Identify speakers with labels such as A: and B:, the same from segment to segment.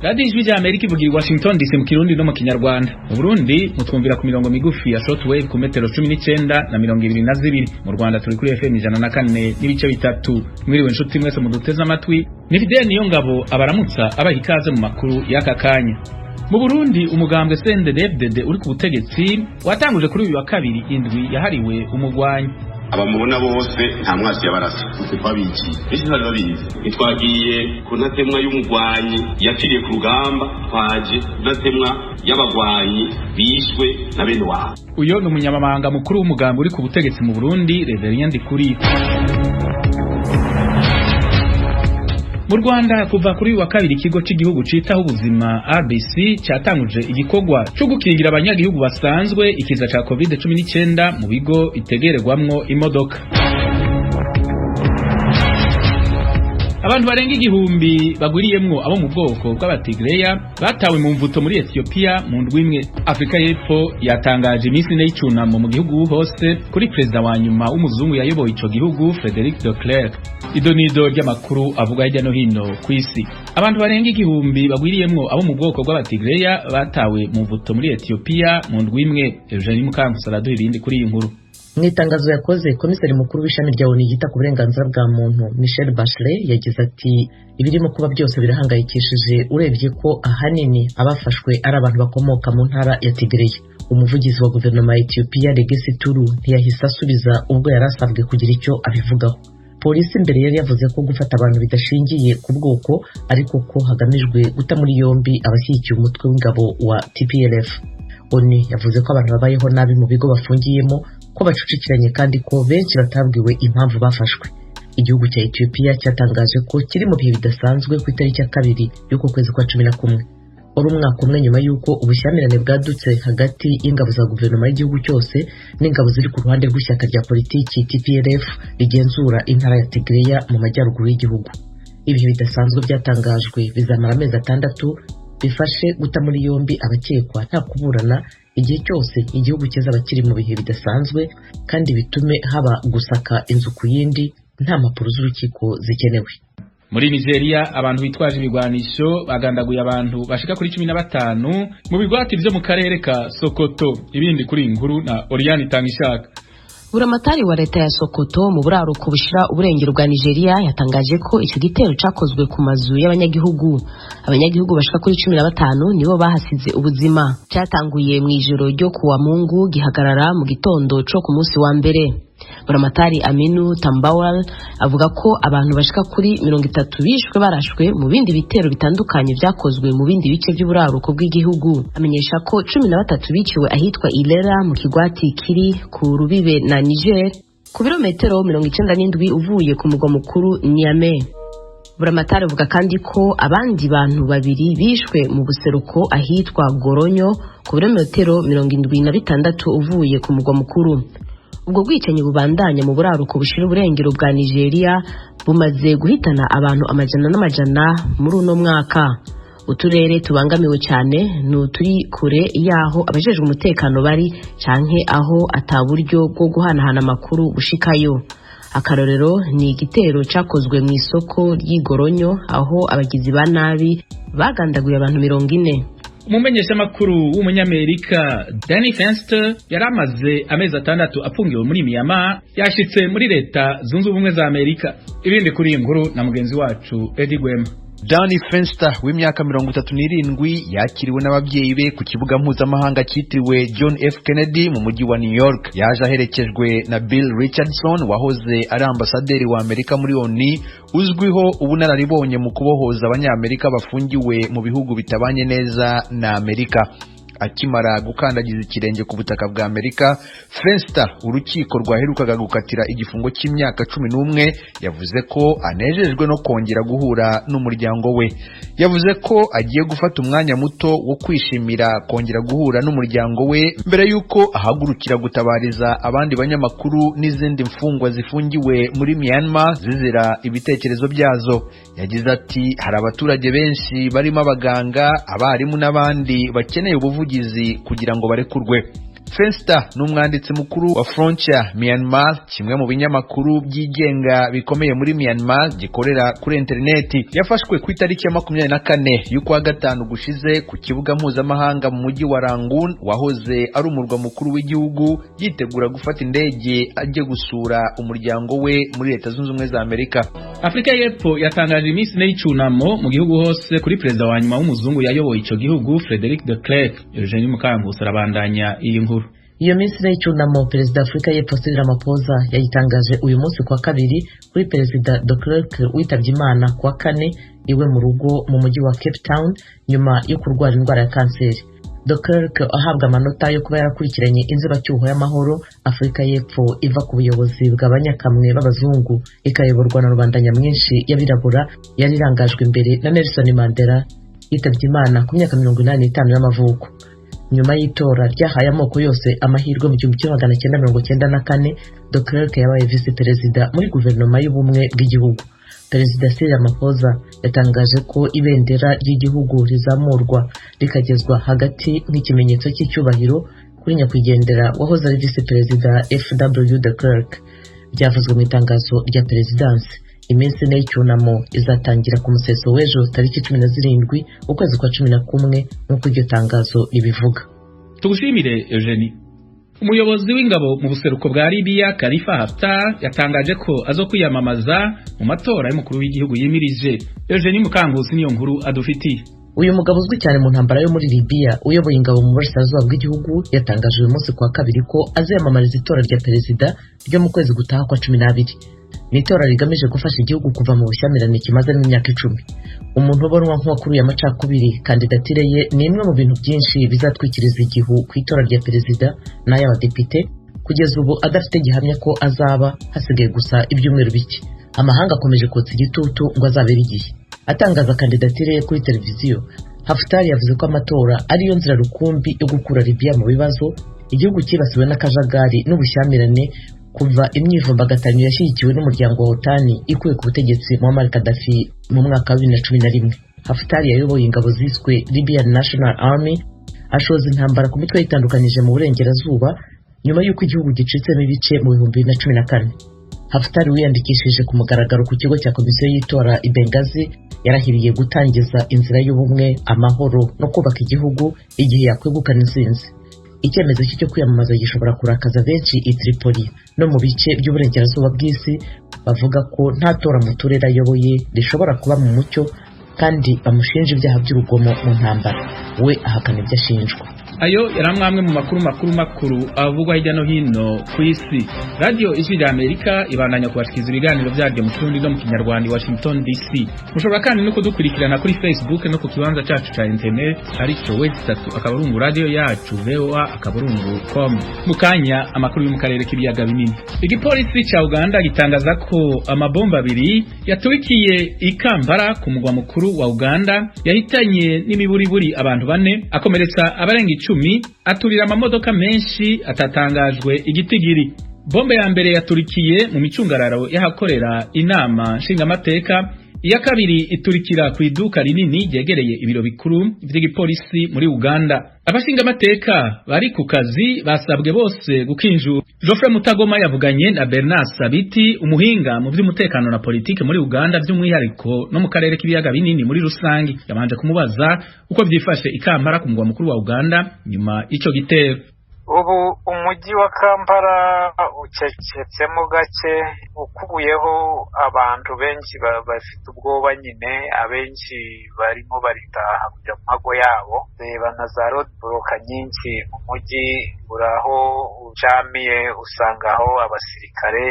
A: Radio ry'Amerika ivugira i Washington DC mu Kirundi no mu Kinyarwanda. Mu Burundi mutwumvira ku mirongo migufi ya shortwave ku metero 19 na 22. Mu Rwanda turi kuri FM 104 n'ibice bitatu. Mwiriwe nshuti mwese muduteze amatwi. Ni Fidel Niyongabo abaramutsa abaha ikaze mu makuru y'aka kanya. Mu Burundi umugambwe CNDD-FDD uri ku butegetsi watanguje kuri uyu wa kabiri indwi yahariwe umugwanyi.
B: Abamubona bose nta mwasi yabarasa twabiki isi ntari babizi itwagiye kunatemwa y'umugwanyi yakiriye ku rugamba twaje natemwa y'abagwanyi bishwe na bene wabo.
A: Uyo ni umunyamabanga mukuru w'umugambwe uri ku butegetsi mu Burundi Reverien Ndikuri. Mu Rwanda kuva kuri wa kabiri ikigo cy'igihugu citaho ubuzima RBC cyatanguje igikorwa cyo gukingira abanyagihugu basanzwe ikiza ca COVID-19 mu bigo bitegererwamwo imodoka. Abantu barenga igihumbi bagwiriyemwo abo mu bwoko bw'abatigreya batawe mu mvuto muri Ethiopia mu ndwimwe. Afrika y'Epfo yatangaje iminsi ine y'icunamo mu gihugu hose kuri perezida wa nyuma w'umuzungu yayoboye ico gihugu Frederic de Klerk. Idonido ry'amakuru avuga hirya no hino ku isi. Abantu barenga igihumbi bagwiriyemwo abo mu bwoko bw'abatigreya batawe mu mvuto muri Ethiopia mu ndwimwe. Eugenie Mukankusara duhirindi kuri iyi nkuru.
C: Mwitangazo yakoze komiseri mukuru w'ishami rya ONU yita ku burenganzira bwa muntu Michelle Bachelet yagize ati ibirimo kuba byose birahangayikishije urebye ko ahanini abafashwe ari abantu bakomoka mu ntara ya Tigray. Umuvugizi wa guverinoma ya Ethiopia Legesi Tulu ntiyahise asubiza ubwo yarasabwe kugira icyo abivugaho. Polisi imbere yari yavuze ko gufata abantu bidashingiye ku bwoko ariko ko hagamijwe guta muri yombi abashyigikiye umutwe w'ingabo wa TPLF. ONU yavuze ko abantu babayeho nabi mu bigo bafungiyemo ko bacucikiranye kandi ko benshi batabwiwe impamvu bafashwe. Igihugu cya Ethiopia cyatangaje ko kiri mu bihe bidasanzwe ku itariki ya kabiri y'uko kwezi kwa 11. Uri umwaka umwe nyuma y'uko ubushyamirane bwadutse hagati y'ingabo za guverinoma y'igihugu cyose n'ingabo ziri ku ruhande rw'ishyaka rya politiki TPLF rigenzura intara ya Tigray mu majyaruguru y'igihugu. Ibihe bidasanzwe byatangajwe bizamara amezi 6 bifashe guta muri yombi abakekwa nta kuburana igihe cyose igihugu cyazaba kiri mu bihe bidasanzwe kandi bitume haba gusaka inzu ku yindi nta mpapuro z'urukiko zikenewe.
A: Muri Nigeria abantu bitwaje ibigwanisho bagandaguye abantu bashika kuri 15 mu bigwati byo mu karere ka Sokoto. Ibindi kuri inkuru na Oriane Tangishaka.
D: Buramatari wa leta ya Sokoto mu buraruko bushira uburengero bwa Nigeria yatangaje ko icyo gitero cakozwe ku mazu y'abanyagihugu. Abanyagihugu bashika kuri 15 nibo bahasize ubuzima. Cyatanguye mu ijoro ryo kuwa Mungu gihagarara mu gitondo cyo ku munsi wa mbere. Buramatari Aminu Tambawal avuga ko abantu bashika kuri 30 bishwe barashwe mu bindi bitero bitandukanye byakozwe mu bindi bice by'uburaruko bw'igihugu. Amenyesha ko 13 biciwe ahitwa Ilera mu kigwati kiri ku rubibe na Niger ku birometero 97 uvuye ku mugwa mukuru Niamey. Buramatari avuga kandi ko abandi bantu babiri bishwe mu buseruko ahitwa Goronyo ku birometero 76 uvuye ku mugwa mukuru. Ubwo bwicanyi bubandanya mu buraruko bushira uburengero bwa Nigeria bumaze guhitana abantu amajana n'amajana muri uno mwaka. Uturere tubangamiwe cyane n'uturi kure yaho abajejwe umutekano bari canke aho ataburyo bwo guhanahana amakuru bushikayo. Akarorero ni igitero cakozwe mu isoko ry'Igoronyo aho abagizi ba nabi bagandaguye abantu 40.
A: Umumenyesha makuru w'umunyamerika Danny Fenster yaramaze amezi 6 afungiwe muri Myanmar yashitse muri leta zunze ubumwe za Amerika. Ibindi kuri inkuru na mugenzi wacu Eddie Gwema.
E: Danny Fenster w'imyaka 37 yakiriwe n'ababyeyi be ku kibuga mpuzamahanga cyitiriwe John F Kennedy mu mujyi wa New York. Yaje aherekejwe na Bill Richardson wahoze ari ambasaderi wa Amerika muri ONU uzwiho ubunararibonye mu kubohoza abanyamerika bafungiwe mu bihugu bitabanye neza na Amerika. Akimara gukandagiza ikirenge ku butaka bwa Amerika, Fenster urukiko rwaherukaga gukatira igifungo cy'imyaka 11 yavuze ko anejejwe no kongera guhura n'umuryango we. Yavuze ko agiye gufata umwanya muto wo kwishimira kongera guhura n'umuryango we mbere yuko ahagurukira gutabariza abandi banyamakuru n'izindi mfungwa zifungiwe muri Myanmar zizira ibitekerezo byazo. Yagize ati hari abaturage benshi barimo abaganga, abarimu n'abandi bakeneye ubuvugizi kugira ngo barekurwe. Fenster n'umwanditsi mukuru wa Frontier Myanmar, kimwe mu binyamakuru byigenga bikomeye muri Myanmar gikorera kuri interineti, yafashwe ku itariki ya 24 y'ukwa gatanu gushize ku kibuga mpuzamahanga mu mujyi wa Rangoon wahoze ari umurwa mukuru w'igihugu, yitegura gufata indege ajye gusura umuryango we muri Leta Zunze Ubumwe za Amerika.
A: Afrika y'Epfo yatangaje iminsi n'icunamo mu gihugu hose kuri perezida wa nyuma w'umuzungu yayoboye ico gihugu Frederick de Klerk. Eugenie Mukankusi arabandanya iyi nkuru.
C: Iyo minsi n'icunamo perezida Afrika y'Epfo Cyril Ramaphosa yayitangaje uyu munsi kwa kabiri kuri perezida de Klerk witabye Imana kwa kane iwe mu rugo mu mujyi wa Cape Town nyuma yo kurwara indwara ya kanseri. De Klerk ahabwa amanota yo kuba yarakurikiranye inzibacyuho y'amahoro Afrika y'Epfo iva ku buyobozi bw'abanyakamwe b'abazungu ikayoborwa na rubanda nyamwinshi y'abirabura yari irangajwe imbere na Nelson Mandela yitabye Imana ku myaka 85 y'amavuko. Nyuma y'itora ryahaye amoko yose amahirwe mu 1994, de Klerk yabaye vice perezida muri guverinoma y'ubumwe bw'igihugu. Perezida Cyril Ramaphosa yatangaje ko ibendera ry'igihugu rizamurwa rikagezwa hagati nk'ikimenyetso cy'icyubahiro kuri nyakwigendera wahoze ari vice perezida FW de Klerk. Byavuzwe mu itangazo rya perezidansi. Iminsi n'icyunamo izatangira ku museso w'ejo tariki 17 ukwezi kwa 11 nk'uko iryo tangazo ribivuga.
A: Tugushimire Eugenie. Umuyobozi w'ingabo mu buseruko bwa Libya Khalifa Haftar yatangaje ko azokwiyamamaza mu matora y'umukuru w'igihugu yimirije. Eugenie Mukankusi niyo nkuru adufitiye.
C: Uyu mugabo uzwi cyane mu ntambara yo muri Libya uyoboye ingabo mu burasirazuba bw'igihugu yatangaje uyu munsi kwa kabiri ko aziyamamariza itora rya perezida ryo mu kwezi gutaha kwa 12. Ni itora rigamije gufasha igihugu kuva mu bushyamirane kimaze imyaka 10. Umuntu ubonwa nk'uwakuruye amacakubiri, kandidatire ye ni imwe mu bintu byinshi bizatwikiriza igihu ku itora rya perezida n'ay'abadepite, kugeza ubu adafite gihamya ko azaba hasigaye gusa ibyumweru bike. Amahanga akomeje kotsa igitutu ngo azabere igihe. Atangaza kandidatire ye kuri televiziyo, Haftar yavuze ko amatora ariyo nzira rukumbi yo gukura Libya mu bibazo igihugu cyibasiwe n'akajagari n'ubushyamirane kuva imyivumbagatanyo yashyigikiwe n'umuryango wa OTAN ikuye ku butegetsi Muammar Gaddafi mu mwaka wa 2011. Haftar yayoboye ingabo ziswe Libyan National Army ashoza intambara ku mitwe yitandukanyije mu burengerazuba nyuma y'uko igihugu gicitsemo ibice mu 2014. Haftar wiyandikishije ku mugaragaro ku kigo cya komisiyo y'itora i Benghazi yarahiriye gutangiza inzira y'ubumwe, amahoro no kubaka igihugu igihe yakwegukana intsinzi. Icyemezo cyo kwiyamamaza gishobora kurakaza benshi i Tripoli no mu bice by'uburengerazuba bw'isi bavuga ko nta tora mu turere ayoboye rishobora kuba mu mucyo kandi bamushinja ibyaha by'urugomo mu ntambara. We ahakana ibyo ashinjwa.
A: Ayo yaramwamwe mu makuru avugwa hirya no hino ku isi. Radio Ijwi ry'Amerika ibandanya kubashikiza ibiganiro byaryo mu Kirundi no mu Kinyarwanda i Washington DC. Mushobora kandi no kudukurikirana kuri Facebook no ku kibanza cyacu cya internet ari cyo website akaburungu radio yacu voa.com. Mukanya amakuru yo mu karere k'ibiyaga binini. Igipolisi cya Uganda gitangaza ko amabomba abiri yaturikiye i Kampala ku mugwa mukuru wa Uganda yahitanye n'imiburiburi abantu 4 akomeretsa abarenga 10, aturira amamodoka menshi atatangajwe igitigiri. Bombe ya mbere yaturikiye mu micungararo y'ahakorera inama nshingamateka, iya kabiri iturikira ku iduka rinini ryegereye ibiro bikuru by'igipolisi muri Uganda. Abashingamateka bari ku kazi basabwe bose gukinjura. Geoffrey Mutagoma yavuganye na Bernard Sabiti, umuhinga mu by'umutekano na politike muri Uganda by'umwihariko no mu karere k'ibiyaga binini muri rusangi. Yabanje kumubaza uko byifashe i Kampala ku mugwa mukuru wa Uganda nyuma ico gitero.
F: Ubu umujyi wa Kampala ucecetsemo gake, ukubuyeho abantu benshi bafite ubwoba nyine, abenshi barimo baritaha kujya mu mago yabo. Reba na za road block nyinshi mu mujyi, uraho ujamiye usangaho abasirikare.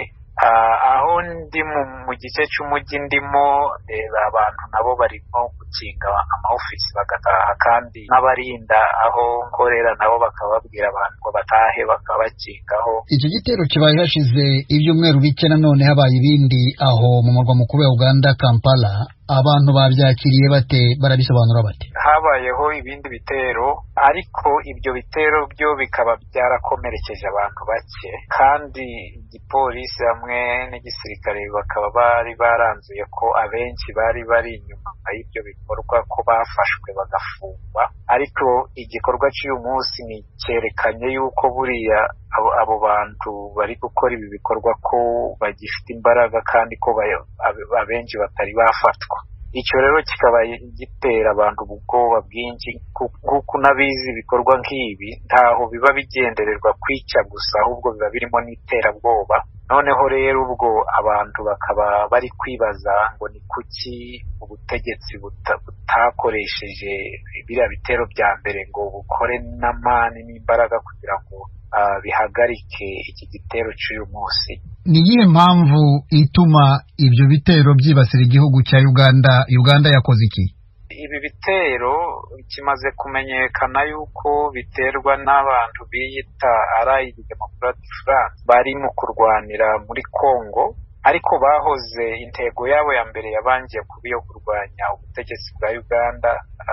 F: Aho ndi mu gice cy'umujyi ndimo, reba abantu nabo barimo gukinga amaofisi bagataha, kandi n'abarinda aho nkorera nabo bakababwira abantu ngo batahe bakabakingaho.
G: Icyo gitero kibaye hashize ibyumweru bike, nanone habaye ibindi aho mu murwa mukuru wa Uganda Kampala, abantu babyakiriye bate, barabisobanura bate?
F: Habayeho ibindi bitero, ariko ibyo bitero byo bikaba byarakomerekeje abantu bake, kandi igipolisi hamwe n'igisirikare bakaba bari baranzuye ko abenshi bari inyuma y'ibyo bikorwa ko bafashwe bagafungwa. Ariko igikorwa cy'uyu munsi ni cyerekanye yuko buriya abo bantu bari gukora ibi bikorwa ko bagifite imbaraga kandi ko abenshi batari bafatwa. Icyo rero kikaba gitera abantu ubwoba bwinshi, kuko n'abizi ibikorwa nk'ibi ntaho biba bigendererwa kwica gusa, ahubwo biba birimo n'iterabwoba. Noneho rero ubwo abantu bakaba bari kwibaza ngo ni kuki ubutegetsi butakoresheje biriya bitero bya mbere ngo bukore n'amani n'imbaraga kugira ngo bihagarike iki gitero cy'uyu munsi.
G: Ni iyihe mpamvu ituma ibyo bitero byibasira igihugu cya Uganda yakoze iki?
F: Ibi bitero kimaze kumenyekana yuko biterwa n'abantu biyita Allied Democratic Front bari mu kurwanira muri Congo, ariko bahoze intego yabo ya mbere yabangiye kuba iyo kurwanya ubutegetsi bwa Uganda.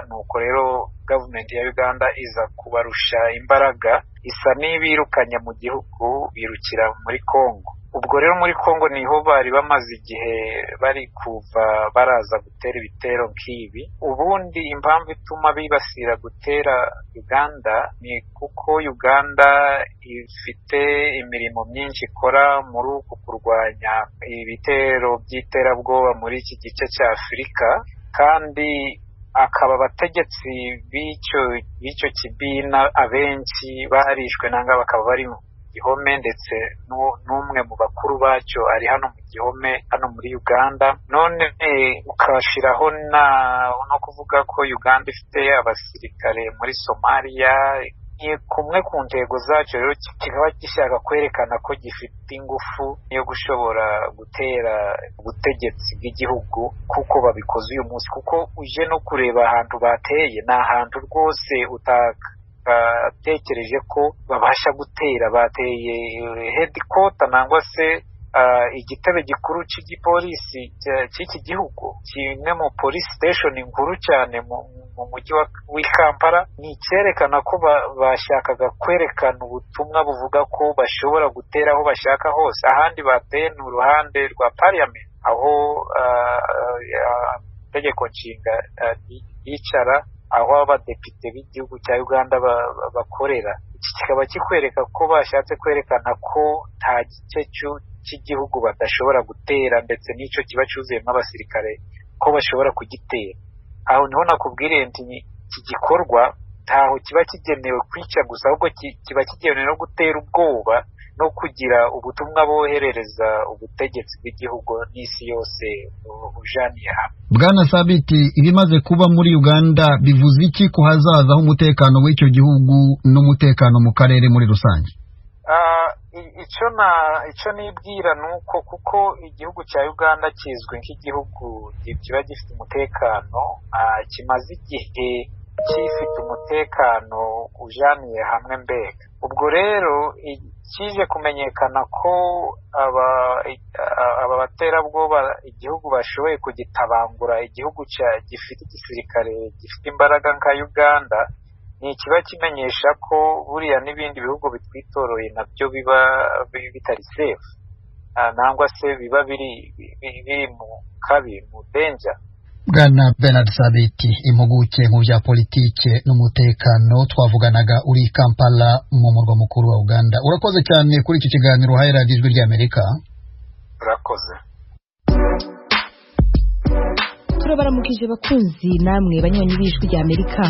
F: Nuko rero government ya Uganda iza kubarusha imbaraga, isa n'ibirukanye mu gihugu birukira muri Congo. Ubwo rero muri Congo niho bari bamaze igihe bari kuva baraza gutera ibitero nk'ibi. Ubundi impamvu ituma bibasira gutera Uganda ni kuko Uganda ifite imirimo myinshi ikora muri uku kurwanya ibitero by'iterabwoba muri iki gice cya Afurika, kandi akaba abategetsi b'icyo kibina abenshi barishwe nanga bakaba bari gihome, ndetse n'umwe mu bakuru bacyo ari hano mu gihome hano muri Uganda. None ukashiraho no kuvuga ko Uganda ifite abasirikare muri Somalia. Kumwe ku ntego zacyo rero kikaba gishaka kwerekana ko gifite ingufu yo gushobora gutera ubutegetsi bw'igihugu kuko babikoze uyu munsi. Kuko uje no kureba ahantu bateye, ni ahantu rwose tekereje ko babasha gutera. Bateye headquarter nangwa se igitebe gikuru cy'igipolisi cy'iki gihugu, kimwe mu police station nkuru cyane mu mujyi wa Kampala. Ni cyerekana ko bashakaga kwerekana ubutumwa buvuga ko bashobora gutera aho bashaka hose. Ahandi bateye ni uruhande rwa parliament, aho itegeko nshinga yicara, aho abadepite b'igihugu cya Uganda bakorera. Iki kikaba kikwereka ko bashatse kwerekana ko nta gice cy'igihugu badashobora gutera, ndetse n'icyo kiba cyuzuyemo abasirikare ko bashobora kugitera. Aho niho nakubwiriye nti iki gikorwa ntaho kiba kigenewe kwica gusa, ahubwo kiba kigenewe no gutera ubwoba no kugira ubutumwa boherereza ubutegetsi bw'igihugu n'isi yose bujaniye hamwe.
G: Bwana Sabiti, ibimaze kuba muri Uganda bivuze iki ku hazaza h'umutekano w'icyo gihugu n'umutekano mu karere muri rusange?
F: Icyo nibwira nuko kuko igihugu cya Uganda kizwi nk'igihugu kiba gifite umutekano, kimaze igihe gifite umutekano ujaniye hamwe mbega. Ubwo rero kije kumenyekana ko aba baterabwoba igihugu bashoboye kugitabangura, igihugu gifite igisirikare gifite imbaraga nka Uganda, ni kiba kimenyesha ko buriya n'ibindi bihugu bitwitoroye nabyo biba bitari safe, nangwa se biba biri mu danger.
G: Bwana Bernard Sabiti, impuguke mu bya politike n'umutekano, twavuganaga uri Kampala mu murwa mukuru wa Uganda. Urakoze cyane kuri iki kiganiro uhaye radiyo Ijwi ry'Amerika.
F: Urakoze.
D: Turabaramukije bakunzi namwe banywanyi b'Ijwi ry'Amerika.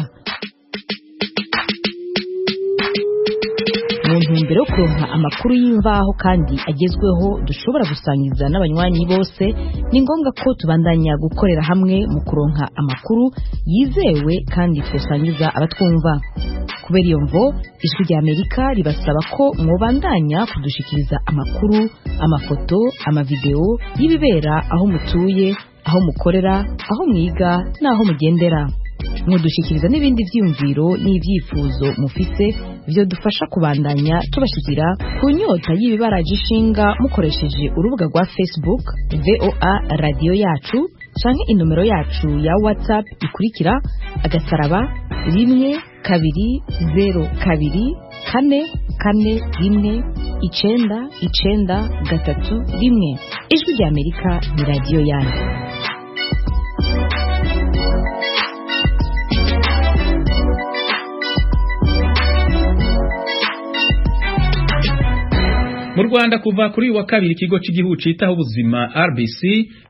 D: Mu ntumbero yo kuronka amakuru y'imvaho kandi agezweho dushobora gusangiza n'abanywanyi bose, ni ngombwa ko tubandanya gukorera hamwe mu kuronka amakuru yizewe kandi twasangiza abatwumva. Kubera iyo mvo, Ijwi ry'Amerika ribasaba ko mwobandanya kudushikiriza amakuru, amafoto, amavideo y'ibibera aho mutuye, aho mukorera, aho mwiga n'aho mugendera. Mudushikiriza n'ibindi vyumviro n'ivyifuzo mufise byo dufasha kubandanya tubashikira ku nyota y'ibibaraje ishinga mukoresheje urubuga rwa Facebook VOA Radio Yacu,
H: canke inomero yacu ya WhatsApp ikurikira *1 2 0 2 4 4 1 9 3 1. Ijwi ry'Amerika ni radiyo yanyu.
A: Mu Rwanda kuva kuri wa kabiri ikigo cy'igihugu citaho ubuzima RBC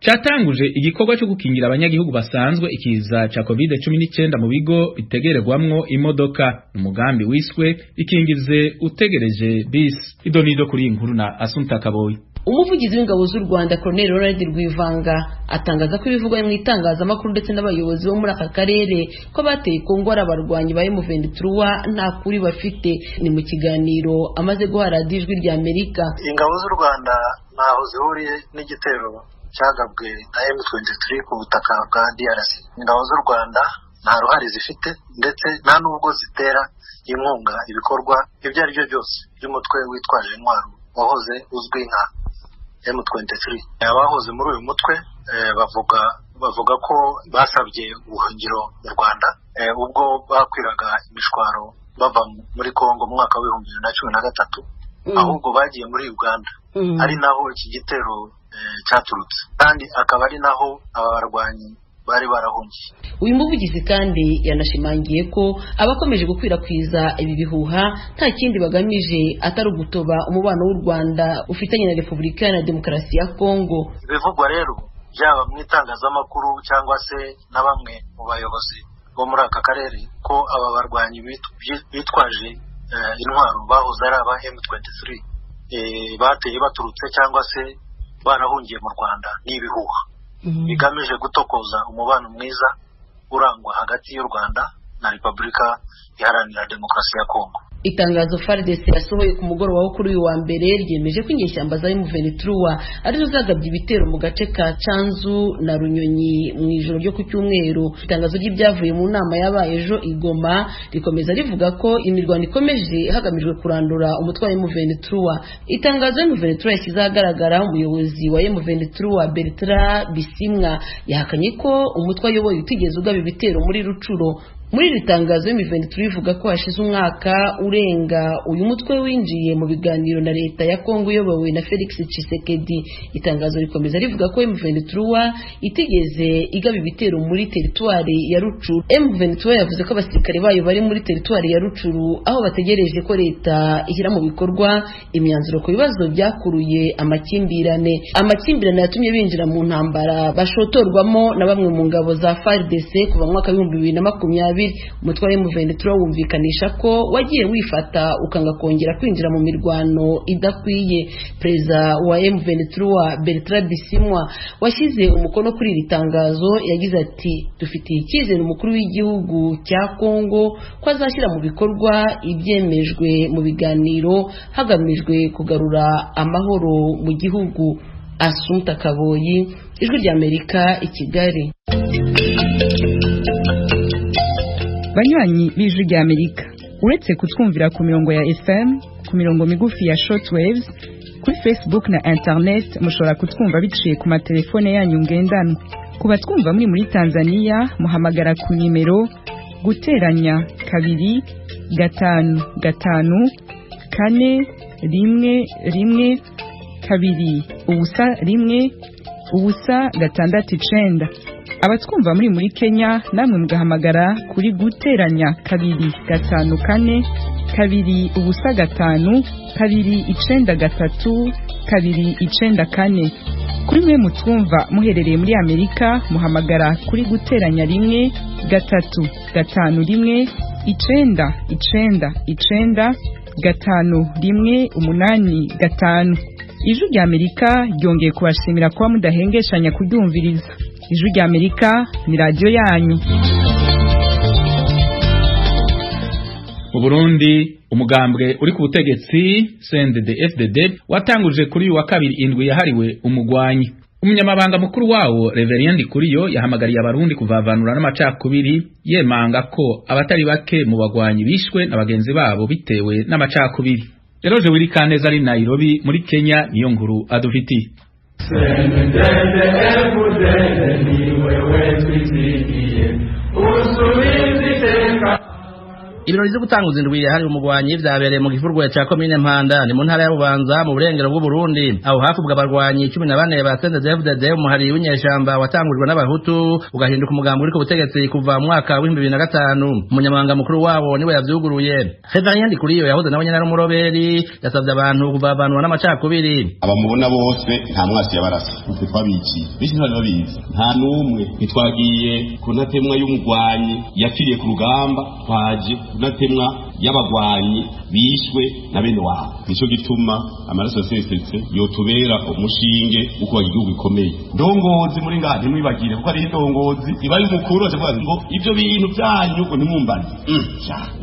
A: catanguje igikorwa cyo gukingira abanyagihugu basanzwe ikiza ca COVID-19 mu bigo bitegererwamwo imodoka. Umugambi wiswe ikingize utegereje bis. Idonido kuri inkuru na Asumta Kaboyi.
I: Umuvugizi w'ingabo z'u Rwanda Colonel Ronald Rwivanga atangaza ko ibivugwa mu itangazamakuru ndetse n'abayobozi bo muri aka karere ko bateye Kongo ari abarwanyi ba M23 nta kuri bafite. Ni mu kiganiro amaze guha radiyo Ijwi ry'Amerika.
J: Ingabo z'u Rwanda ntaho zihuriye n'igitero cyagabwe na M23 ku butaka bwa DRC. Ingabo z'u Rwanda nta ruhare zifite ndetse nta nubwo zitera inkunga ibikorwa ibyo ari byo byose by'umutwe witwaje intwaro wahoze uzwi nka M23. Abahoze muri uyu mutwe bavuga ko basabye ubuhungiro mu Rwanda ubwo bakwiraga imishwaro bava muri Kongo mu mwaka wa 2013, ahubwo bagiye muri Uganda ari naho iki gitero cyaturutse, kandi akaba ari naho aba barwanyi bari barahungiye.
I: Uyu muvugizi kandi yanashimangiye ko abakomeje gukwirakwiza ibi bihuha nta kindi bagamije atari ugutoba umubano w'u Rwanda ufitanye na Repubulika ya Demokarasi ya Kongo.
J: Ibivugwa rero byaba mu itangazamakuru cyangwa se na bamwe mu bayobozi bo muri aka karere ko aba barwanyi bitwaje intwaro bahoze ari aba M23 bateye baturutse cyangwa se barahungiye mu Rwanda n'ibihuha bigamije gutokoza umubano mwiza urangwa hagati y'u Rwanda na Repubulika Iharanira Demokarasi ya Kongo.
I: Itangazo FARDC yasohoye ku mugoroba wo kuri uyu wa mbere ryemeje ko inyeshyamba za M23 arizo zagabye ibitero mu gace ka Canzu na Runyonyi mu ijoro ryo ku cyumweru. Itangazo ry'ibyavuye mu nama yabaye ejo Igoma rikomeza rivuga ko imirwano ikomeje hagamijwe kurandura umutwe wa M23. Itangazo M23 yashyize ahagaragara umuyobozi wa M23 Bertrand Bisimwa yahakanye ko umutwe ayoboye utigeze ugaba ibitero muri Rucuro. Muri iri tangazo M23 ivuga ko hashize umwaka urenga uyu mutwe winjiye mu biganiro na leta ya Kongo iyobowe na Felix Tshisekedi. Itangazo rikomeza rivuga ko M23 itigeze igaba ibitero muri teritwari ya Rucuru. M23 yavuze ko abasirikare bayo bari muri teritwari ya Rucuru aho bategereje ko leta ishyira mu bikorwa imyanzuro ku bibazo byakuruye amakimbirane yatumye binjira mu ntambara bashotorwamo na bamwe mu ngabo za FARDC kuva mu mwaka wa 2020. Umutwe wa M23 wumvikanisha ko wagiye wifata ukanga kongera kwinjira mu mirwano idakwiye. Perezida wa M23 Bertrand Bisimwa washyize umukono kuri iri tangazo yagize ati dufitiye icyizere umukuru w'igihugu cya Kongo ko azashyira mu bikorwa ibyemejwe mu biganiro hagamijwe kugarura amahoro mu gihugu. Asumta Kaboyi, Ijwi ry'Amerika, i Kigali.
K: Banywanyi b'Ijwi ry'Amerika, uretse kutwumvira ku mirongo ya FM, ku mirongo migufi ya shortwaves, kuri Facebook na internet mushobora kutwumva biciye ku matelefone yanyu ngendanwa. Ku batwumva muri Tanzania muhamagara ku nimero guteranya 2 5 5 4 1 1 2 ubusa 1 ubusa 6 Abatwumva muri Kenya namwe mugahamagara kuri guteranya 2 5 4 2 ubusa 5 2 9 3 2 9 4. Kuri mwe mutwumva muherereye muri Amerika muhamagara kuri guteranya 1 3 5 1 9 9 9 5 1 8 5. Ijwi ry'Amerika ryongeye kubashimira kuba mudahengeshanya kuryumviriza. Ijwi ry'Amerika ni radio yanyu.
A: Mu Burundi umugambwe uri ku butegetsi CNDD-FDD watanguje kuri wa kabiri indwi yahariwe umugwanyi. Umunyamabanga mukuru wawo Reverien Ndikuriyo yahamagariye abarundi kuvavanura n'amacakubiri yemanga ko abatari bake mu bagwanyi bishwe na bagenzi babo bitewe n'amacakubiri. Eroje Wirikaneza ari Nairobi muri Kenya niyo nkuru adufitiye.
L: Ibirori byo gutanguza indwi yahariwe umugwanyi vyabereye mu gifurwe ca komine Mpanda ni mu ntara ya Bubanza mu burengero bw'u Burundi aho hafubwa abarwanyi 14 ba CNDD-FDD umuhari w'inyeshamba watangujwe n'abahutu ugahinduka umugambi uri ku butegetsi kuva mu mwaka wa 2005 umunyamabanga mukuru wabo niwe yavyuguruye Reverien Kuriyo yahoze nawe nyana n'umuroberi yasavye abantu kuvavanwa n'amacakubiri
B: abamubona bose nta mwasi yabarasa twe twabiki bisi ntabizi nta numwe nitwagiye ku ntatemwa y'umugwanyi yapfiriye ku rugamba twaje natemwa y'abagwanyi bishwe na bene wabo nico gituma amaraso asesetse yotubera umushinge uko igihugu gikomeye ndongozi muri ngandi mwibagire kuko ari ndongozi ibaye umukuru avuga ngo ivyo bintu byanyu ngo ntimumbane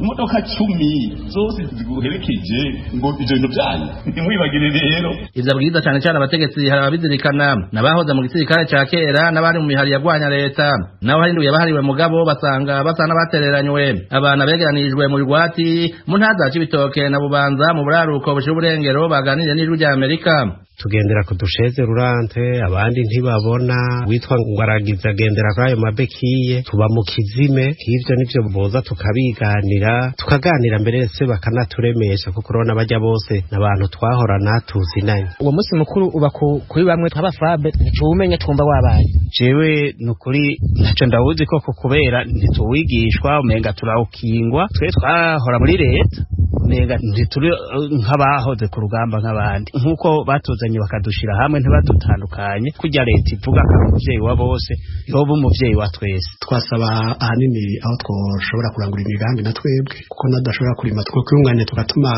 B: imodoka 10 zose ziguherekeje ngo ivyo bintu byanyu ntimwibagire rero
L: ivyo abwiza cyane cyane abategetsi hari ababizirikana nabahoza mu gisirikare ca kera n'abari mu mihari yagwanya leta naho harinduye abahariwe mugabo basanga basana batereranywe abana begeranirijwe mu rwati mu ntaza c'ibitoke na Bubanza mu buraruko bushira uburengero baganiriye n'ijwi ry'Amerika
M: tugendera ku dusheze rurante abandi ntibabona witwa ngwaragiza agendera kuri ayo mabekiye tuba mu kizime hivyo nivyo boza tukabiganira tukaganira mbere se bakanaturemesha kuko urabona bajya bose n'abantu twahorana tuzinanye
N: uwo munsi mukuru uba kuri bamwe tw'abafabe nticumenye twumva wabaye
O: jewe nukuri ntaco ndawuzi koko kubera ntituwigishwa umenga turawukingwa twe twahora muri leta umenga ntituri nk'abahoze ku rugamba nk'abandi nk'uko batuzanye bakadushira hamwe ntibadutandukanye kujya leta ivuga ko umuvyeyi wa bose yoba umuvyeyi wa twese
P: twasaba ahanini aho twoshobora kurangura imigambi na twebwe kuko nadashobora kurima two kwunganya tugatuma